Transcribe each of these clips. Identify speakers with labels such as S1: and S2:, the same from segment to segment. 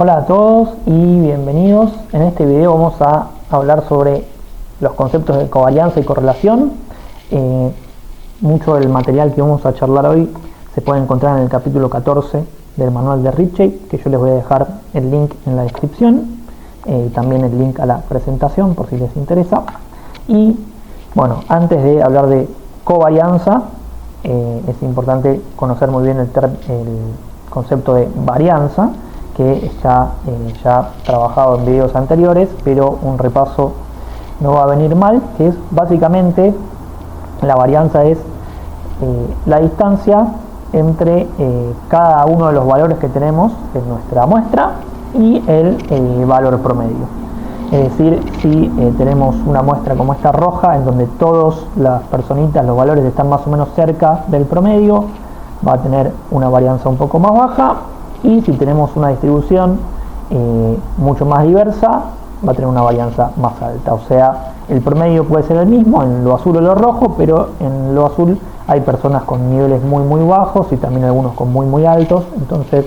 S1: Hola a todos y bienvenidos. En este video vamos a hablar sobre los conceptos de covarianza y correlación. Mucho del material que vamos a charlar hoy se puede encontrar en el capítulo 14 del manual de Ritchey, que yo les voy a dejar el link en la descripción, también el link a la presentación por si les interesa. Y bueno, antes de hablar de covarianza, es importante conocer muy bien el concepto de varianza, que ya trabajado en videos anteriores, pero un repaso no va a venir mal, que es básicamente la varianza es la distancia entre cada uno de los valores que tenemos en nuestra muestra y el valor promedio. Es decir, si tenemos una muestra como esta roja, en donde todas las personitas, los valores están más o menos cerca del promedio, va a tener una varianza un poco más baja. Y si tenemos una distribución mucho más diversa, va a tener una varianza más alta. O sea, el promedio puede ser el mismo en lo azul o lo rojo, pero en lo azul hay personas con niveles muy bajos y también algunos con muy altos. Entonces,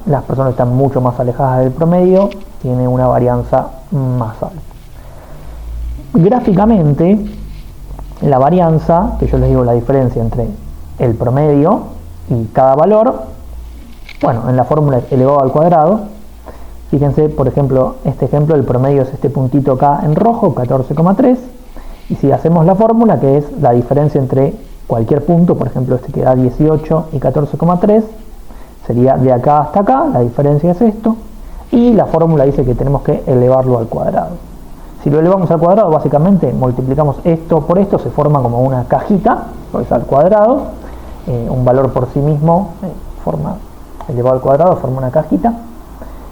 S1: las personas que están mucho más alejadas del promedio tienen una varianza más alta. Gráficamente, la varianza, que yo les digo la diferencia entre el promedio y cada valor, bueno, en la fórmula es elevado al cuadrado. Fíjense, por ejemplo, este ejemplo, el promedio es este puntito acá en rojo, 14,3. Y si hacemos la fórmula, que es la diferencia entre cualquier punto, por ejemplo, este que da 18 y 14,3, sería de acá hasta acá, la diferencia es esto. Y la fórmula dice que tenemos que elevarlo al cuadrado. Si lo elevamos al cuadrado, básicamente multiplicamos esto por esto, se forma como una cajita, pues al cuadrado. Un valor por sí mismo forma elevado al cuadrado, forma una cajita.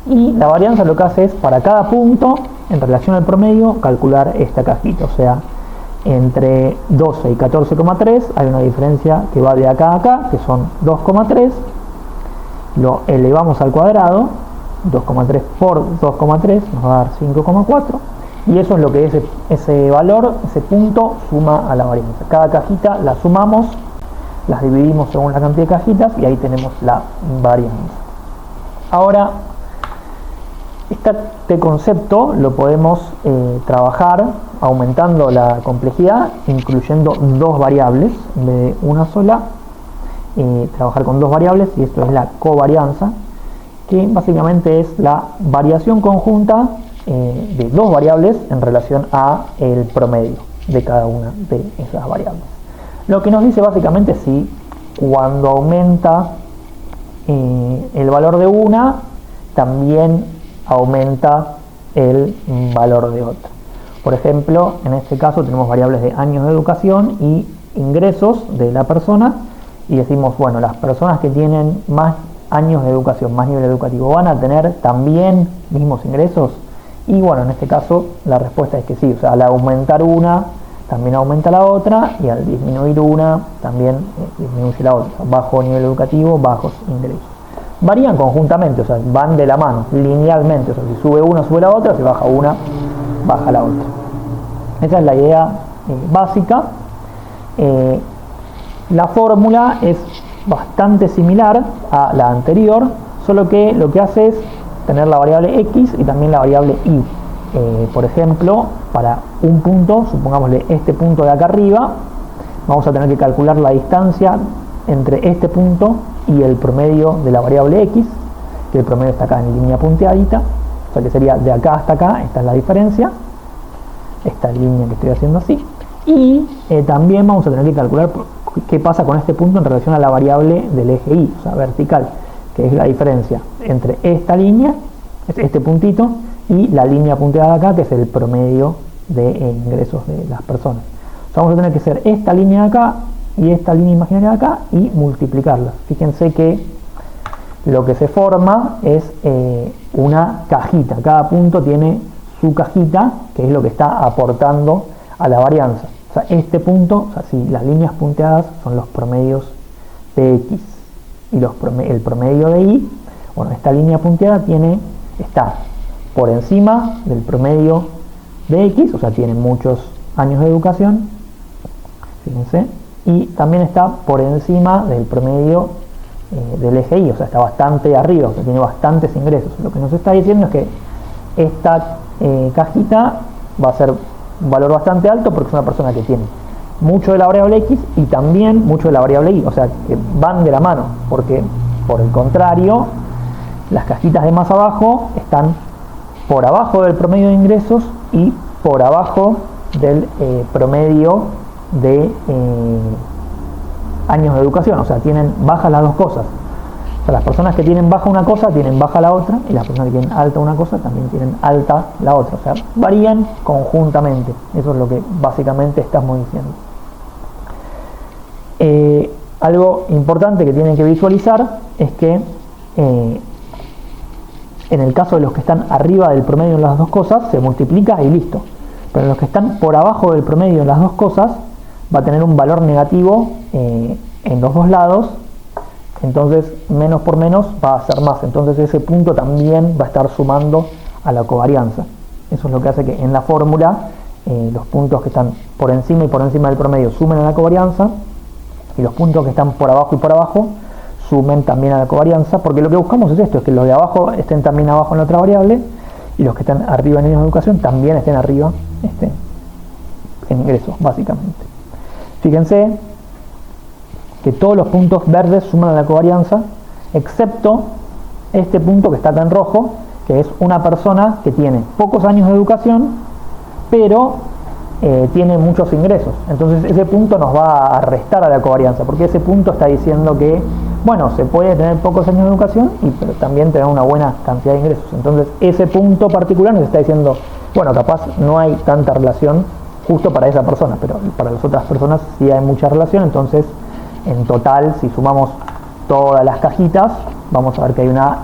S1: Y la varianza lo que hace es, para cada punto, en relación al promedio, calcular esta cajita. O sea, entre 12 y 14,3 hay una diferencia que va de acá a acá, que son 2,3. Lo elevamos al cuadrado, 2,3 por 2,3 nos va a dar 5,4. Y eso es lo que ese valor, ese punto, suma a la varianza. Cada cajita la sumamos, las dividimos según la cantidad de cajitas y ahí tenemos la varianza. Ahora, este concepto lo podemos trabajar aumentando la complejidad, incluyendo dos variables en vez de una sola. Trabajar con dos variables, y esto es la covarianza, que básicamente es la variación conjunta de dos variables en relación a el promedio de cada una de esas variables. Lo que nos dice básicamente si cuando aumenta el valor de una, también aumenta el valor de otra. Por ejemplo, en este caso tenemos variables de años de educación y ingresos de la persona, y decimos, bueno, las personas que tienen más años de educación, más nivel educativo, ¿van a tener también mismos ingresos? Y bueno, en este caso la respuesta es que sí. O sea, al aumentar una, también aumenta la otra, y al disminuir una, también disminuye la otra. Bajo nivel educativo, bajos ingresos. Varían conjuntamente, o sea, van de la mano, linealmente. O sea, si sube una, sube la otra, si baja una, baja la otra. Esa es la idea básica. La fórmula es bastante similar a la anterior, solo que lo que hace es tener la variable x y también la variable y. Por ejemplo, para un punto, supongámosle este punto de acá arriba, vamos a tener que calcular la distancia entre este punto y el promedio de la variable x, que el promedio está acá en línea punteadita, o sea que sería de acá hasta acá. Esta es la diferencia, esta línea que estoy haciendo así. Y también vamos a tener que calcular qué pasa con este punto en relación a la variable del eje y, o sea, vertical, que es la diferencia entre esta línea, este puntito, y la línea punteada acá, que es el promedio de ingresos de las personas. O sea, vamos a tener que hacer esta línea de acá y esta línea imaginaria de acá y multiplicarlas. Fíjense que lo que se forma es una cajita. Cada punto tiene su cajita, que es lo que está aportando a la varianza. O sea, este punto, o sea, si las líneas punteadas son los promedios de x y el promedio de y, bueno, esta línea punteada está por encima del promedio de x, o sea, tiene muchos años de educación, fíjense, y también está por encima del promedio del eje Y, o sea, está bastante arriba, o sea, tiene bastantes ingresos. Lo que nos está diciendo es que esta cajita va a ser un valor bastante alto porque es una persona que tiene mucho de la variable X y también mucho de la variable Y, o sea, que van de la mano, porque por el contrario, las cajitas de más abajo están por abajo del promedio de ingresos y por abajo del promedio de años de educación, o sea, tienen bajas las dos cosas. O sea, las personas que tienen baja una cosa tienen baja la otra, y las personas que tienen alta una cosa también tienen alta la otra, o sea, varían conjuntamente. Eso es lo que básicamente estamos diciendo. Algo importante que tienen que visualizar es que en el caso de los que están arriba del promedio en las dos cosas se multiplica y listo, pero los que están por abajo del promedio en las dos cosas va a tener un valor negativo en los dos lados, entonces menos por menos va a ser más, entonces ese punto también va a estar sumando a la covarianza. Eso es lo que hace que en la fórmula los puntos que están por encima y por encima del promedio sumen a la covarianza, y los puntos que están por abajo y por abajo sumen también a la covarianza, porque lo que buscamos es esto, es que los de abajo estén también abajo en la otra variable y los que están arriba en años de educación también estén arriba en ingresos, básicamente. Fíjense que todos los puntos verdes suman a la covarianza, excepto este punto que está acá en rojo, que es una persona que tiene pocos años de educación, pero tiene muchos ingresos. Entonces ese punto nos va a restar a la covarianza, porque ese punto está diciendo que, bueno, se puede tener pocos años de educación, pero también tener una buena cantidad de ingresos. Entonces ese punto particular nos está diciendo, bueno, capaz no hay tanta relación justo para esa persona, pero para las otras personas sí hay mucha relación. Entonces, en total, si sumamos todas las cajitas, vamos a ver que hay una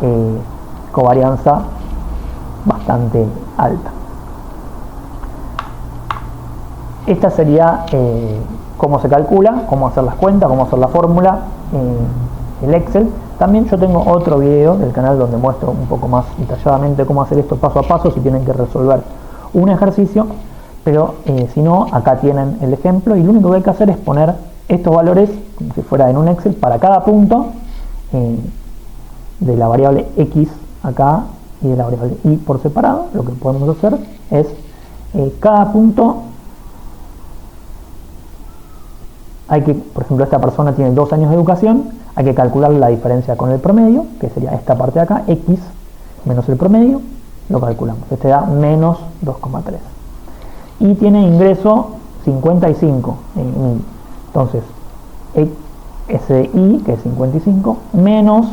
S1: covarianza bastante alta. Esta sería cómo se calcula, cómo hacer las cuentas, cómo hacer la fórmula, el Excel. También yo tengo otro video del canal donde muestro un poco más detalladamente cómo hacer esto paso a paso si tienen que resolver un ejercicio, pero si no, acá tienen el ejemplo y lo único que hay que hacer es poner estos valores como si fuera en un Excel para cada punto de la variable X acá y de la variable Y por separado. Lo que podemos hacer es cada punto hay que, por ejemplo, esta persona tiene 2 años de educación, hay que calcular la diferencia con el promedio, que sería esta parte de acá, X menos el promedio, lo calculamos. Este da menos 2,3. Y tiene ingreso 55 en 1000. Entonces, SI, que es 55, menos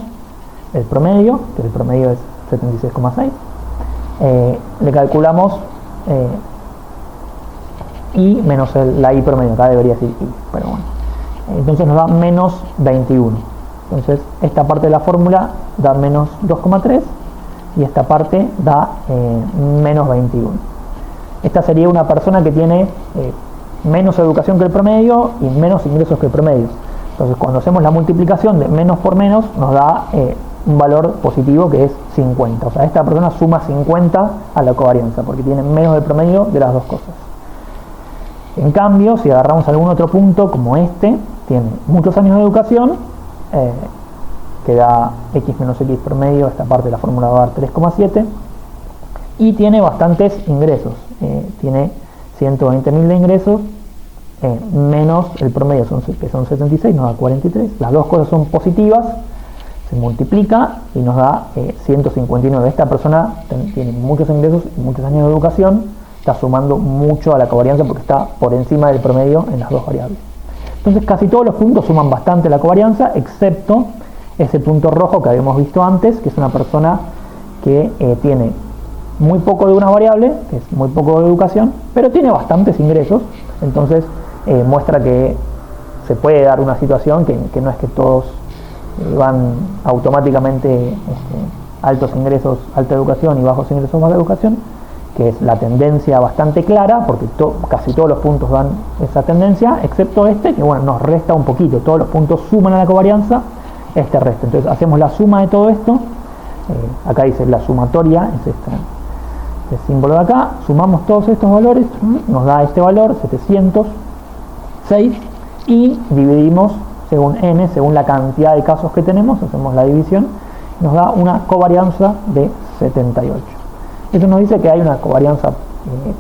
S1: el promedio, que el promedio es 76,6. Le calculamos Y menos la Y promedio, acá debería decir Y, pero bueno. Entonces nos da menos 21. Entonces esta parte de la fórmula da menos 2,3 y esta parte da menos 21. Esta sería una persona que tiene menos educación que el promedio y menos ingresos que el promedio. Entonces cuando hacemos la multiplicación de menos por menos nos da un valor positivo que es 50. O sea, esta persona suma 50 a la covarianza porque tiene menos del promedio de las dos cosas. En cambio, si agarramos algún otro punto como este, tiene muchos años de educación, que da X menos X promedio, esta parte de la fórmula va a dar 3,7, y tiene bastantes ingresos, tiene 120.000 de ingresos, menos el promedio que son 76, nos da 43, las dos cosas son positivas, se multiplica y nos da 159. Esta persona tiene muchos ingresos y muchos años de educación, está sumando mucho a la covarianza porque está por encima del promedio en las dos variables. Entonces casi todos los puntos suman bastante la covarianza, excepto ese punto rojo que habíamos visto antes, que es una persona que tiene muy poco de una variable, que es muy poco de educación, pero tiene bastantes ingresos. Entonces muestra que se puede dar una situación que no es que todos van automáticamente altos ingresos, alta educación y bajos ingresos, baja educación, que es la tendencia bastante clara, porque casi todos los puntos dan esa tendencia, excepto este, que bueno, nos resta un poquito. Todos los puntos suman a la covarianza, este resta. Entonces hacemos la suma de todo esto, acá dice la sumatoria, es este símbolo de acá, sumamos todos estos valores, nos da este valor, 706, y dividimos según n, según la cantidad de casos que tenemos, hacemos la división, nos da una covarianza de 78. Eso nos dice que hay una covarianza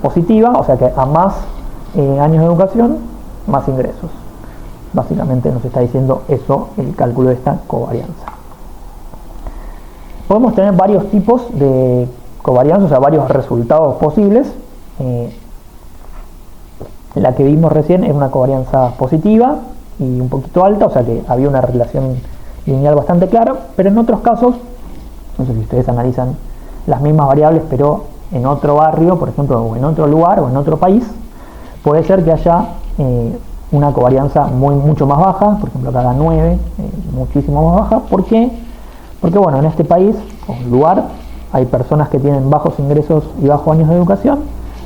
S1: positiva, o sea que a más años de educación, más ingresos. Básicamente nos está diciendo eso el cálculo de esta covarianza. Podemos tener varios tipos de covarianza, o sea, varios resultados posibles. La que vimos recién es una covarianza positiva y un poquito alta, o sea que había una relación lineal bastante clara, pero en otros casos, no sé si ustedes analizan las mismas variables, pero en otro barrio, por ejemplo, o en otro lugar, o en otro país, puede ser que haya una covarianza mucho más baja, por ejemplo acá da 9, muchísimo más baja. ¿Por qué? Porque bueno, en este país o lugar hay personas que tienen bajos ingresos y bajos años de educación,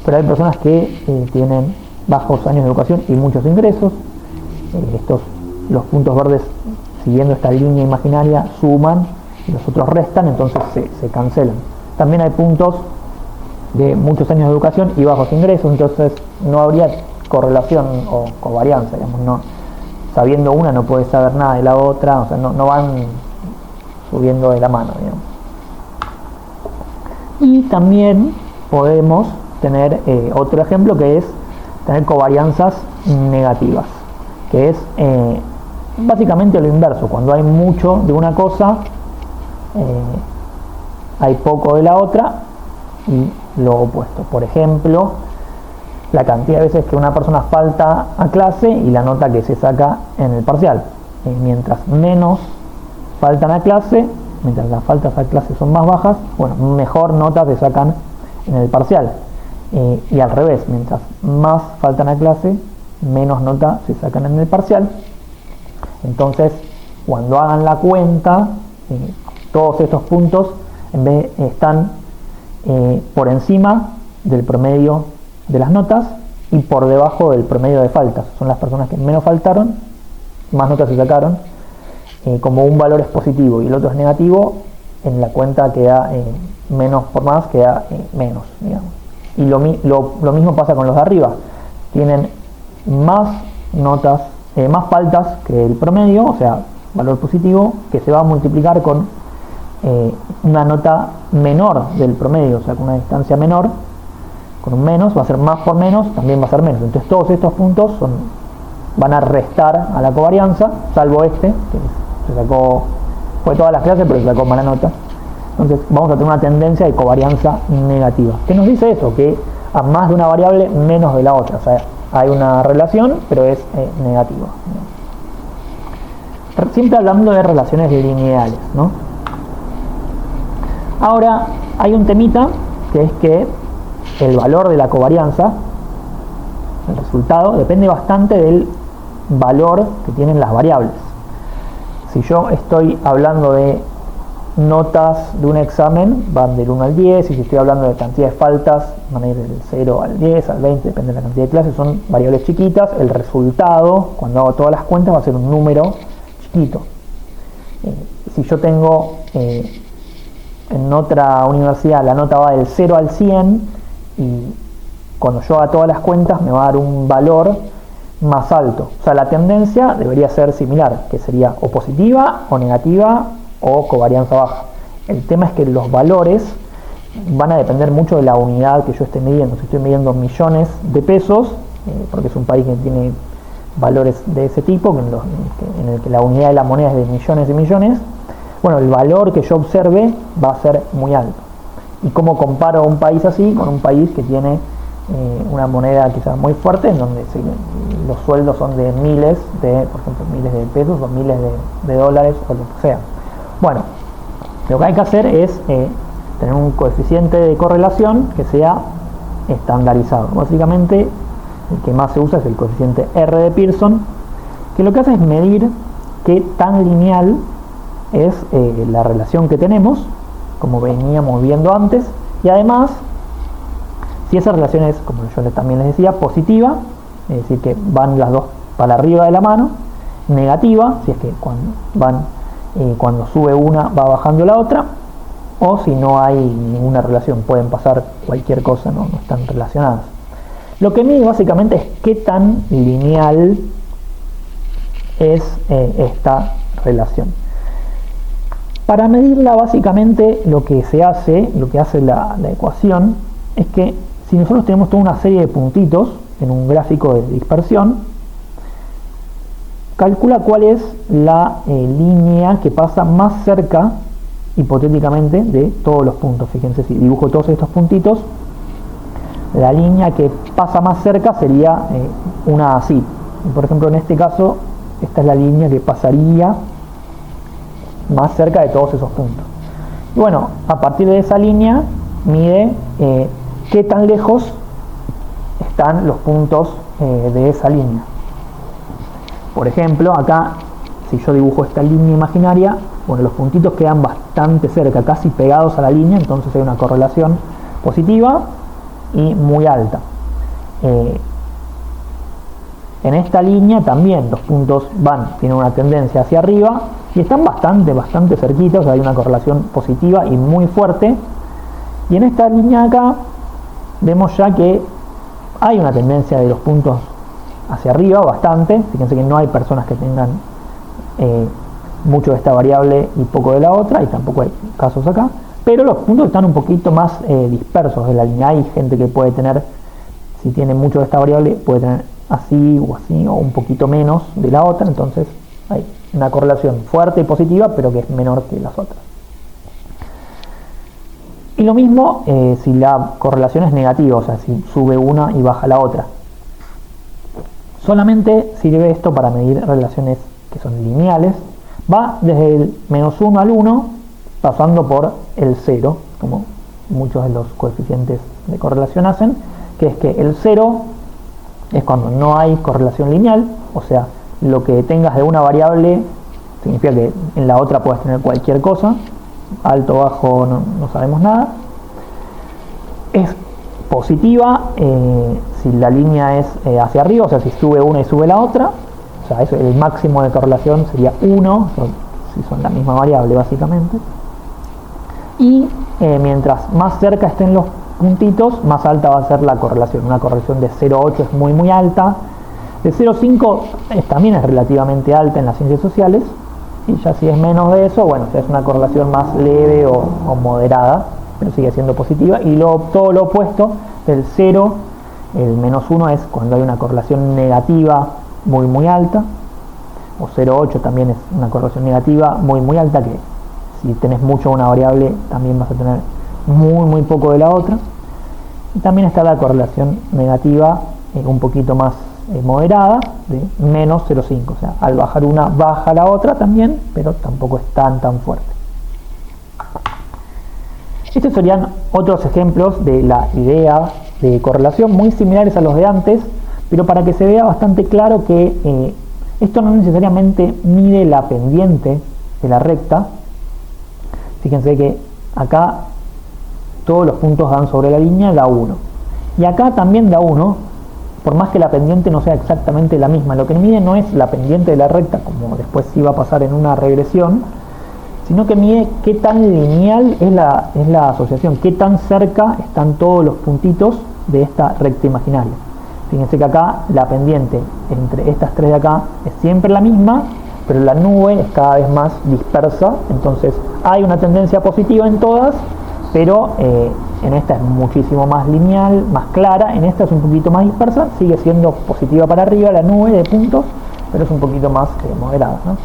S1: pero hay personas que tienen bajos años de educación y muchos ingresos. Los puntos verdes, siguiendo esta línea imaginaria, suman y los otros restan, entonces se cancelan. También hay puntos de muchos años de educación y bajos ingresos, entonces no habría correlación o covarianza, digamos, no, sabiendo una no puedes saber nada de la otra, o sea, no van subiendo de la mano, digamos. Y también podemos tener otro ejemplo, que es tener covarianzas negativas, que es básicamente lo inverso. Cuando hay mucho de una cosa, hay poco de la otra, y lo opuesto. Por ejemplo, la cantidad de veces que una persona falta a clase y la nota que se saca en el parcial. Mientras menos faltan a clase, mientras las faltas a clase son más bajas, bueno, mejor notas se sacan en el parcial. Y al revés, mientras más faltan a clase, menos notas se sacan en el parcial. Entonces, cuando hagan la cuenta, todos estos puntos están por encima del promedio de las notas y por debajo del promedio de faltas. Son las personas que menos faltaron, más notas se sacaron. Como un valor es positivo y el otro es negativo, en la cuenta queda menos por más, queda menos, digamos. Y lo mismo pasa con los de arriba. Tienen más notas, más faltas que el promedio, o sea, valor positivo, que se va a multiplicar con una nota menor del promedio, o sea, con una distancia menor, con un menos, va a ser más por menos, también va a ser menos. Entonces todos estos puntos van a restar a la covarianza, salvo este, que se sacó, fue todas las clases, pero se sacó mala nota. Entonces vamos a tener una tendencia de covarianza negativa. ¿Qué nos dice eso? Que a más de una variable, menos de la otra. O sea, hay una relación, pero es negativa. Siempre hablando de relaciones lineales, ¿no? Ahora, hay un temita, que es que el valor de la covarianza, el resultado, depende bastante del valor que tienen las variables. Si yo estoy hablando de notas de un examen, van del 1 al 10, y si estoy hablando de cantidad de faltas, van a ir del 0 al 10, al 20, depende de la cantidad de clases, son variables chiquitas. El resultado, cuando hago todas las cuentas, va a ser un número chiquito. Si yo tengo en otra universidad la nota va del 0 al 100, y cuando yo haga todas las cuentas me va a dar un valor más alto. O sea, la tendencia debería ser similar, que sería o positiva o negativa o covarianza baja. El tema es que los valores van a depender mucho de la unidad que yo esté midiendo. Si estoy midiendo millones de pesos, porque es un país que tiene valores de ese tipo, en el que la unidad de la moneda es de millones y millones, bueno, el valor que yo observe va a ser muy alto. ¿Y cómo comparo un país así con un país que tiene una moneda quizás muy fuerte, en donde los sueldos son de miles de, por ejemplo, miles de pesos o miles de dólares o lo que sea? Bueno, lo que hay que hacer es tener un coeficiente de correlación que sea estandarizado. Básicamente, el que más se usa es el coeficiente R de Pearson, que lo que hace es medir qué tan lineal es la relación que tenemos, como veníamos viendo antes, y además, si esa relación es, como yo también les decía, positiva, es decir, que van las dos para arriba de la mano, negativa, si es que cuando sube una va bajando la otra, o si no hay ninguna relación, pueden pasar cualquier cosa, no están relacionadas. Lo que mide básicamente es qué tan lineal es esta relación. Para medirla, básicamente lo que hace la ecuación es que si nosotros tenemos toda una serie de puntitos en un gráfico de dispersión, calcula cuál es la línea que pasa más cerca, hipotéticamente, de todos los puntos. Fíjense, si dibujo todos estos puntitos, la línea que pasa más cerca sería una así. Y por ejemplo, en este caso, esta es la línea que pasaría más cerca de todos esos puntos. Y bueno, a partir de esa línea mide qué tan lejos están los puntos de esa línea. Por ejemplo, acá, si yo dibujo esta línea imaginaria, bueno, los puntitos quedan bastante cerca, casi pegados a la línea, entonces hay una correlación positiva y muy alta. En esta línea también los puntos tienen una tendencia hacia arriba y están bastante cerquitos, o sea, hay una correlación positiva y muy fuerte. Y en esta línea acá vemos ya que hay una tendencia de los puntos hacia arriba bastante. Fíjense que no hay personas que tengan mucho de esta variable y poco de la otra, y tampoco hay casos acá, pero los puntos están un poquito más dispersos de la línea. Hay gente que puede tener, si tiene mucho de esta variable, puede tener así, o un poquito menos de la otra, entonces hay una correlación fuerte y positiva, pero que es menor que las otras. Y lo mismo si la correlación es negativa, o sea, si sube una y baja la otra. Solamente sirve esto para medir relaciones que son lineales. Va desde el -1 al 1, pasando por el 0, como muchos de los coeficientes de correlación hacen, que es que el 0 es cuando no hay correlación lineal, o sea, lo que tengas de una variable significa que en la otra puedes tener cualquier cosa, alto, bajo, no sabemos nada. Es positiva si la línea es hacia arriba, o sea, si sube una y sube la otra, o sea, eso, el máximo de correlación sería 1, si son la misma variable básicamente. Y mientras más cerca estén los puntitos, más alta va a ser la correlación. Una correlación de 0,8 es muy alta, de 0,5 también es relativamente alta en las ciencias sociales, y ya si es menos de eso, bueno, ya es una correlación más leve o moderada, pero sigue siendo positiva. Y todo lo opuesto del 0, el -1 es cuando hay una correlación negativa muy alta, o 0,8 también es una correlación negativa muy alta, que si tenés mucho de una variable también vas a tener muy poco de la otra. Y también está la correlación negativa un poquito más moderada, de -0,5, o sea, al bajar una baja la otra también, pero tampoco es tan fuerte. Estos serían otros ejemplos de la idea de correlación muy similares a los de antes, pero para que se vea bastante claro que esto no necesariamente mide la pendiente de la recta. Fíjense que acá todos los puntos dan sobre la línea, da 1. Y acá también da 1, por más que la pendiente no sea exactamente la misma. Lo que mide no es la pendiente de la recta, como después sí va a pasar en una regresión, sino que mide qué tan lineal es la asociación, qué tan cerca están todos los puntitos de esta recta imaginaria. Fíjense que acá la pendiente entre estas tres de acá es siempre la misma, pero la nube es cada vez más dispersa, entonces hay una tendencia positiva en todas, pero en esta es muchísimo más lineal, más clara. En esta es un poquito más dispersa, sigue siendo positiva para arriba la nube de puntos, pero es un poquito más moderada, ¿no?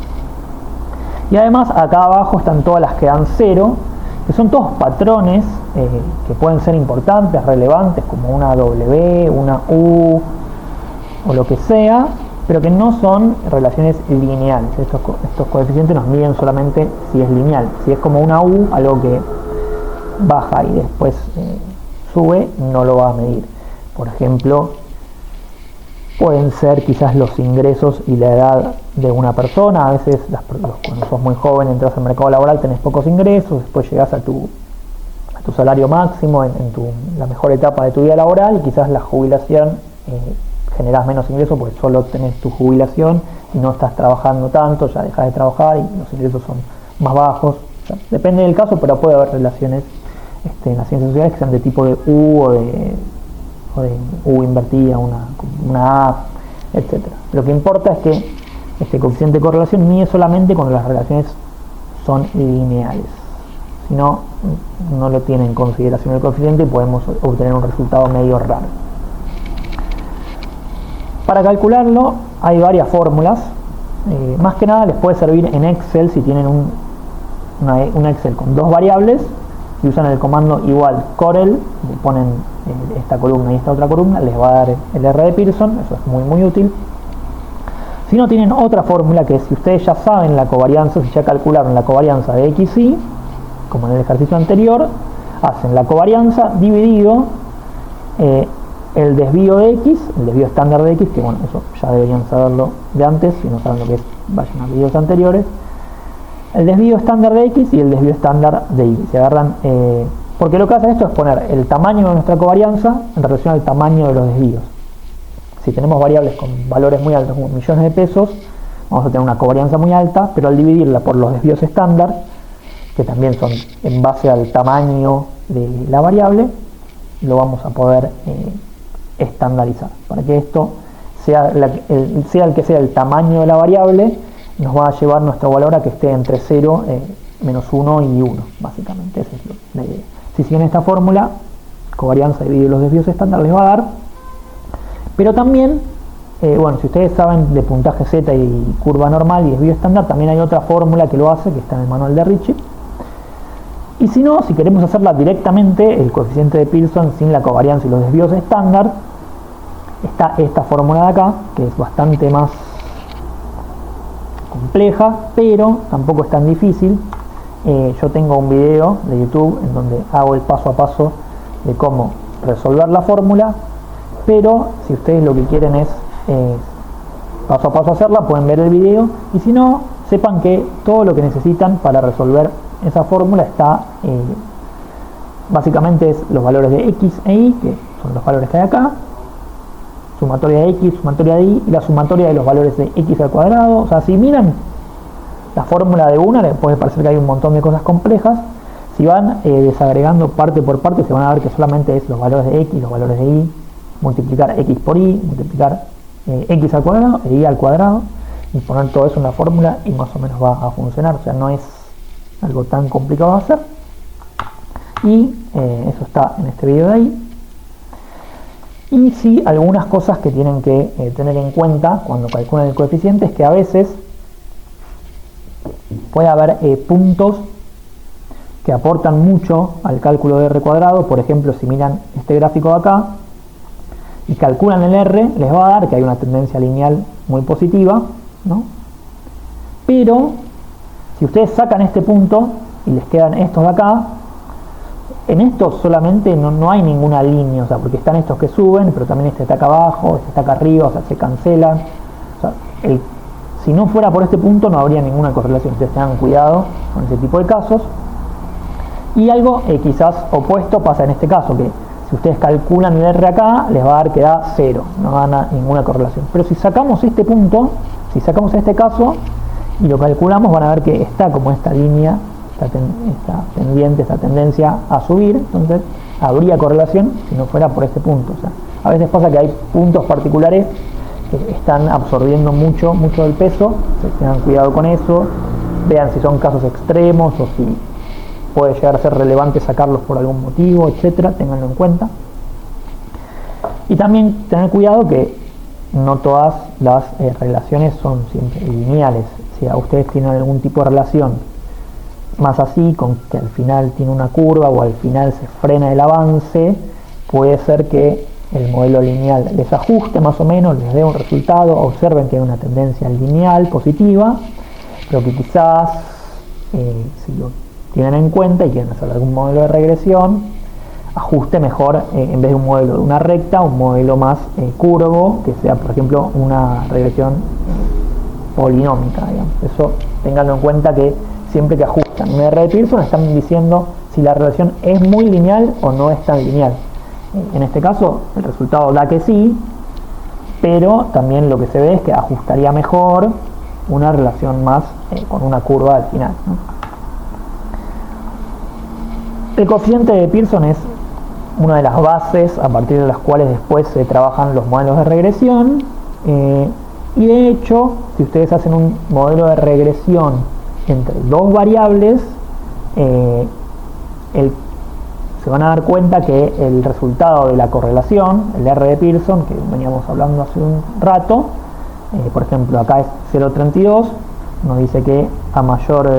S1: Y además acá abajo están todas las que dan 0, que son todos patrones que pueden ser importantes, relevantes, como una W, una U o lo que sea, pero que no son relaciones lineales. Estos coeficientes nos miden solamente si es lineal. Si es como una U, algo que baja y después sube, no lo va a medir. Por ejemplo, pueden ser quizás los ingresos y la edad de una persona. A veces cuando sos muy joven, entras al mercado laboral, tenés pocos ingresos, después llegás a tu salario máximo en la mejor etapa de tu vida laboral, y quizás la jubilación generás menos ingresos porque solo tenés tu jubilación y no estás trabajando tanto, ya dejas de trabajar y los ingresos son más bajos. O sea, depende del caso, pero puede haber relaciones en las ciencias sociales que sean de tipo de U o de U invertida, una A, etc. Lo que importa es que Este coeficiente de correlación mide solamente cuando las relaciones son lineales. Si no, no lo tiene en consideración el coeficiente y podemos obtener un resultado medio raro. Para calcularlo hay varias fórmulas. Más que nada les puede servir en Excel si tienen un Excel con dos variables y usan el comando igual Corel, le ponen esta columna y esta otra columna, les va a dar el R de Pearson. Eso es muy útil. Si no, tienen otra fórmula que es, si ustedes ya saben la covarianza, si ya calcularon la covarianza de X y, como en el ejercicio anterior, hacen la covarianza dividido el desvío de X, el desvío estándar de X, que bueno, eso ya deberían saberlo de antes. Si no saben lo que es, vayan a videos anteriores. El desvío estándar de X y el desvío estándar de Y. Se agarran, porque lo que hace esto es poner el tamaño de nuestra covarianza en relación al tamaño de los desvíos. Si tenemos variables con valores muy altos, como millones de pesos, vamos a tener una covarianza muy alta, pero al dividirla por los desvíos estándar, que también son en base al tamaño de la variable, lo vamos a poder estandarizar. Para que esto sea el que sea el tamaño de la variable, nos va a llevar nuestro valor a que esté entre 0, menos 1 y 1, básicamente. Esa es la idea. Si siguen esta fórmula, covarianza dividido los desvíos estándar les va a dar. Pero también, bueno, si ustedes saben de puntaje Z y curva normal y desvío estándar, también hay otra fórmula que lo hace, que está en el manual de Ritchie. Y si no, si queremos hacerla directamente, el coeficiente de Pearson sin la covarianza y los desvíos estándar, está esta fórmula de acá, que es bastante más compleja, pero tampoco es tan difícil. Yo tengo un video de YouTube en donde hago el paso a paso de cómo resolver la fórmula, pero si ustedes lo que quieren es paso a paso hacerla, pueden ver el video, y si no, sepan que todo lo que necesitan para resolver esa fórmula está, básicamente es los valores de X e Y, que son los valores que hay acá, sumatoria de X, sumatoria de Y, y la sumatoria de los valores de X al cuadrado. O sea, si miran la fórmula de una, les puede parecer que hay un montón de cosas complejas. Si van desagregando parte por parte, se van a ver que solamente es los valores de X, los valores de Y, multiplicar X por Y, multiplicar X al cuadrado e Y al cuadrado, y poner todo eso en la fórmula y más o menos va a funcionar. O sea, no es algo tan complicado de hacer. Y eso está en este video de ahí. Y sí, algunas cosas que tienen que tener en cuenta cuando calculan el coeficiente es que a veces puede haber puntos que aportan mucho al cálculo de R cuadrado. Por ejemplo, si miran este gráfico de acá y calculan el R, les va a dar que hay una tendencia lineal muy positiva, ¿no? Pero si ustedes sacan este punto y les quedan estos de acá, en estos solamente no hay ninguna línea, o sea, porque están estos que suben, pero también este está acá abajo, este está acá arriba, o sea, se cancelan. O sea, si no fuera por este punto no habría ninguna correlación. Ustedes tengan cuidado con ese tipo de casos. Y algo quizás opuesto pasa en este caso, que si ustedes calculan el R acá, les va a dar que da 0, no da ninguna correlación. Pero si sacamos este punto, si sacamos este caso y lo calculamos, van a ver que está como esta línea, esta pendiente, esta tendencia a subir. Entonces habría correlación si no fuera por este punto. O sea, a veces pasa que hay puntos particulares que están absorbiendo mucho del peso. Entonces tengan cuidado con eso, vean si son casos extremos o si puede llegar a ser relevante sacarlos por algún motivo, etcétera. Ténganlo en cuenta. Y también tener cuidado que no todas las relaciones son siempre lineales. Si a ustedes tienen algún tipo de relación más así, con que al final tiene una curva o al final se frena el avance, puede ser que el modelo lineal les ajuste más o menos, les dé un resultado. Observen que hay una tendencia lineal positiva, pero que quizás si lo tienen en cuenta y quieren hacer algún modelo de regresión, ajuste mejor, en vez de un modelo de una recta, un modelo más curvo, que sea por ejemplo una regresión polinómica, digamos. Eso ténganlo en cuenta, que siempre que ajustan un R de Pearson están diciendo si la relación es muy lineal o no es tan lineal. En este caso el resultado da que sí, pero también lo que se ve es que ajustaría mejor una relación más con una curva al final, ¿no? El coeficiente de Pearson es una de las bases a partir de las cuales después se trabajan los modelos de regresión. Y de hecho, si ustedes hacen un modelo de regresión entre dos variables, se van a dar cuenta que el resultado de la correlación, el R de Pearson, que veníamos hablando hace un rato, por ejemplo acá es 0,32, nos dice que a mayor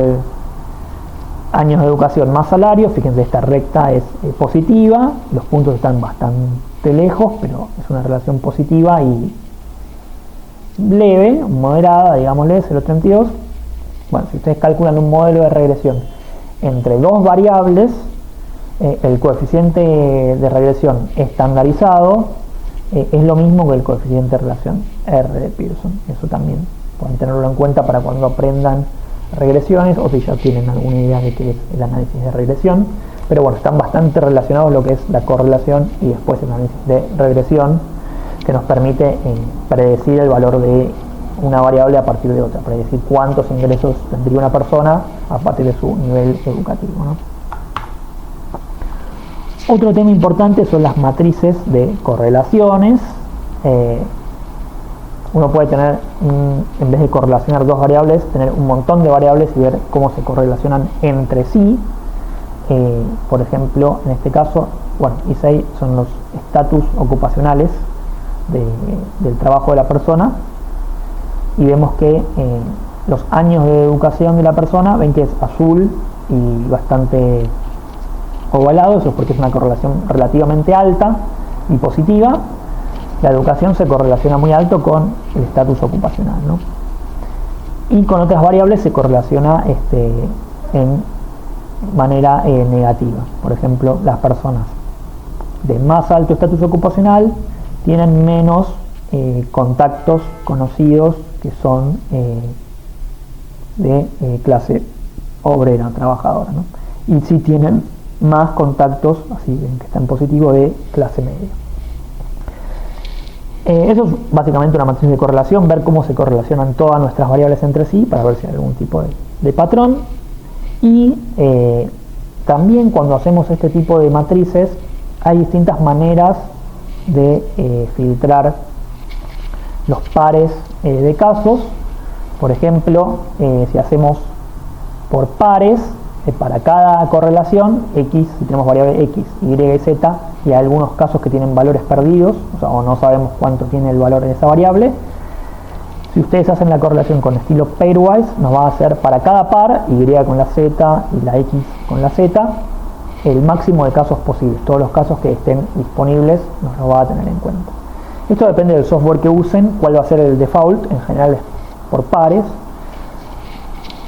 S1: años de educación más salario, fíjense esta recta es positiva, los puntos están bastante lejos, pero es una relación positiva y leve, moderada, digámosle 0,32. Bueno, si ustedes calculan un modelo de regresión entre dos variables, el coeficiente de regresión estandarizado es lo mismo que el coeficiente de relación R de Pearson. Eso también pueden tenerlo en cuenta para cuando aprendan regresiones o si ya tienen alguna idea de qué es el análisis de regresión. Pero bueno, están bastante relacionados lo que es la correlación y después el análisis de regresión, que nos permite predecir el valor de una variable a partir de otra, predecir cuántos ingresos tendría una persona a partir de su nivel educativo, ¿no? Otro tema importante son las matrices de correlaciones. Uno puede tener, en vez de correlacionar dos variables, tener un montón de variables y ver cómo se correlacionan entre sí. Por ejemplo, en este caso, bueno, I6 son los estatus ocupacionales del trabajo de la persona, y vemos que los años de educación de la persona, ven que es azul y bastante ovalado, eso es porque es una correlación relativamente alta y positiva. La educación se correlaciona muy alto con el estatus ocupacional, ¿no? Y con otras variables se correlaciona en manera negativa. Por ejemplo, las personas de más alto estatus ocupacional tienen menos contactos conocidos que son de clase obrera, trabajadora, ¿no? Y sí tienen más contactos, así que está en positivo, de clase media. Eso es básicamente una matriz de correlación, ver cómo se correlacionan todas nuestras variables entre sí para ver si hay algún tipo de patrón. Y también cuando hacemos este tipo de matrices hay distintas maneras de filtrar los pares de casos. Por ejemplo, si hacemos por pares, para cada correlación X, si tenemos variable X, Y y Z, y hay algunos casos que tienen valores perdidos, o no sabemos cuánto tiene el valor de esa variable, si ustedes hacen la correlación con estilo pairwise, nos va a hacer para cada par, Y con la Z y la X con la Z, el máximo de casos posibles. Todos los casos que estén disponibles nos lo va a tener en cuenta. Esto depende del software que usen, cuál va a ser el default, en general es por pares.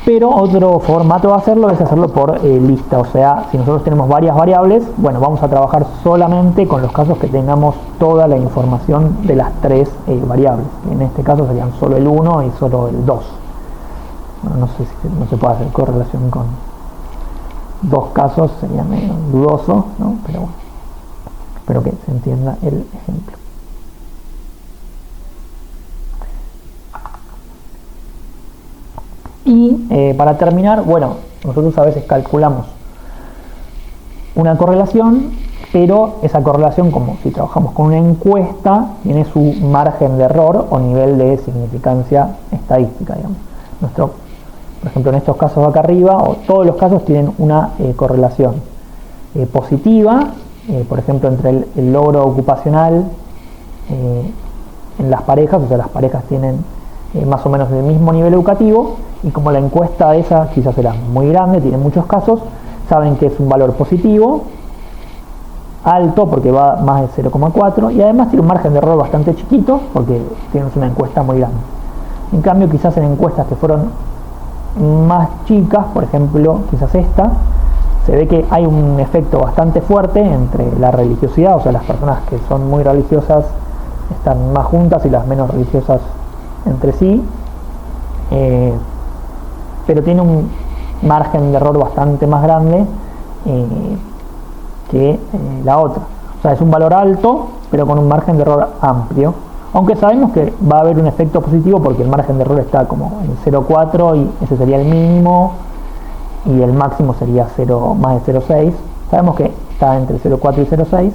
S1: Pero otro formato de hacerlo es hacerlo por lista, o sea, si nosotros tenemos varias variables, bueno, vamos a trabajar solamente con los casos que tengamos toda la información de las tres variables. En este caso serían solo el 1 y solo el 2. Bueno, no sé si no se puede hacer correlación con dos casos, sería medio dudoso, ¿no? Pero bueno, espero que se entienda el ejemplo. Y para terminar, bueno, nosotros a veces calculamos una correlación, pero esa correlación, como si trabajamos con una encuesta, tiene su margen de error o nivel de significancia estadística, digamos. Por ejemplo, en estos casos de acá arriba, o todos los casos tienen una correlación positiva, por ejemplo, entre el logro ocupacional en las parejas, o sea, las parejas tienen más o menos el mismo nivel educativo, y como la encuesta esa quizás era muy grande, tiene muchos casos, saben que es un valor positivo, alto porque va más de 0,4, y además tiene un margen de error bastante chiquito porque tienes una encuesta muy grande. En cambio, quizás en encuestas que fueron más chicas, por ejemplo, quizás esta, se ve que hay un efecto bastante fuerte entre la religiosidad, o sea, las personas que son muy religiosas están más juntas y las menos religiosas entre sí, pero tiene un margen de error bastante más grande que la otra. O sea, es un valor alto, pero con un margen de error amplio, aunque sabemos que va a haber un efecto positivo porque el margen de error está como en 0,4 y ese sería el mínimo, y el máximo sería más de 0,6. Sabemos que está entre 0,4 y 0,6,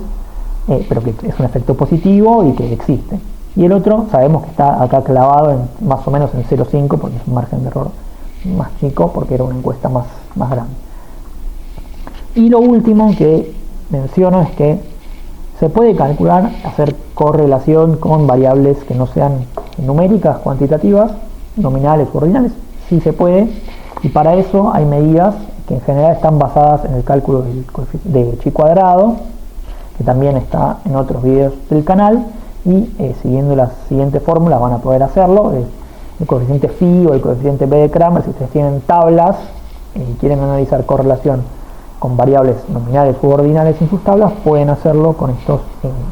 S1: pero que es un efecto positivo y que existe. y el otro sabemos que está acá clavado en, más o menos en 0,5 porque es un margen de error más chico porque era una encuesta más grande. Y lo último que menciono es que se puede calcular, hacer correlación con variables que no sean numéricas, cuantitativas, nominales u ordinales, sí se puede, y para eso hay medidas que en general están basadas en el cálculo de chi cuadrado, que también está en otros videos del canal, y siguiendo las siguientes fórmulas van a poder hacerlo. El coeficiente phi o el coeficiente b de Kramer, si ustedes tienen tablas y quieren analizar correlación con variables nominales u ordinales en sus tablas, pueden hacerlo con estos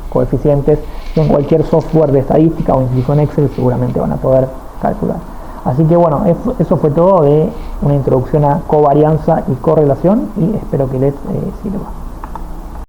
S1: coeficientes, y en cualquier software de estadística o incluso en Excel seguramente van a poder calcular. Así que bueno, eso fue todo de una introducción a covarianza y correlación, y espero que les sirva.